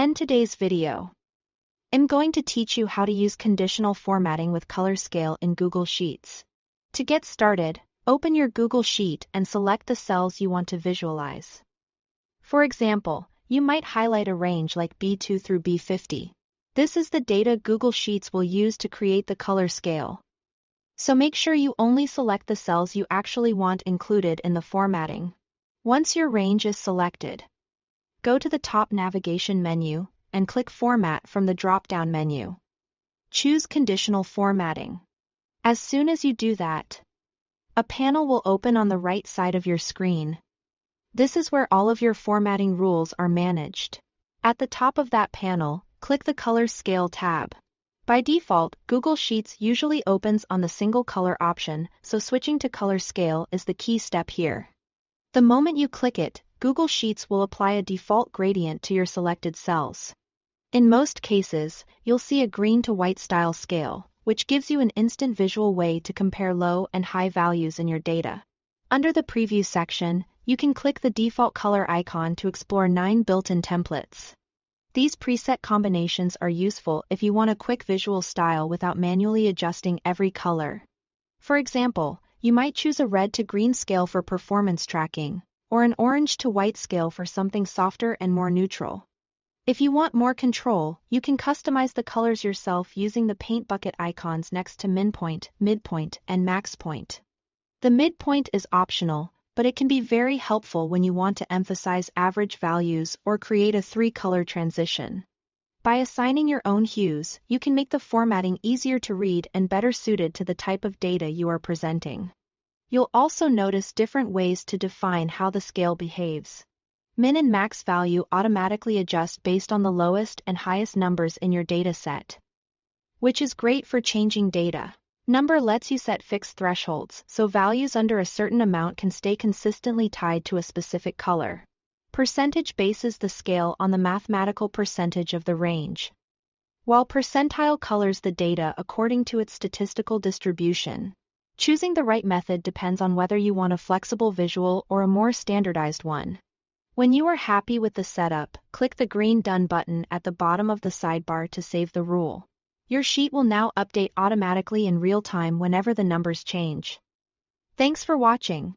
end today's video. I'm going to teach you how to use conditional formatting with color scale in Google Sheets. To get started, open your Google Sheet and select the cells you want to visualize. For example, you might highlight a range like B2 through B50. This is the data Google Sheets will use to create the color scale. So make sure you only select the cells you actually want included in the formatting. Once your range is selected, go to the top navigation menu and click Format from the drop-down menu. Choose Conditional Formatting. As soon as you do that, a panel will open on the right side of your screen. This is where all of your formatting rules are managed. At the top of that panel, click the Color Scale tab. By default, Google Sheets usually opens on the single color option, so switching to color scale is the key step here. The moment you click it, Google Sheets will apply a default gradient to your selected cells. In most cases, you'll see a green to white style scale, which gives you an instant visual way to compare low and high values in your data. Under the Preview section, you can click the default color icon to explore 9 built-in templates. These preset combinations are useful if you want a quick visual style without manually adjusting every color. For example, you might choose a red to green scale for performance tracking, or an orange to white scale for something softer and more neutral. If you want more control, you can customize the colors yourself using the paint bucket icons next to min point, midpoint, and max point. The midpoint is optional, but it can be very helpful when you want to emphasize average values or create a 3-color transition. By assigning your own hues, you can make the formatting easier to read and better suited to the type of data you are presenting. You'll also notice different ways to define how the scale behaves. Min and max value automatically adjust based on the lowest and highest numbers in your data set, which is great for changing data. Number lets you set fixed thresholds, so values under a certain amount can stay consistently tied to a specific color. Percentage bases the scale on the mathematical percentage of the range, while percentile colors the data according to its statistical distribution. Choosing the right method depends on whether you want a flexible visual or a more standardized one. When you are happy with the setup, click the green Done button at the bottom of the sidebar to save the rule. Your sheet will now update automatically in real time whenever the numbers change. Thanks for watching.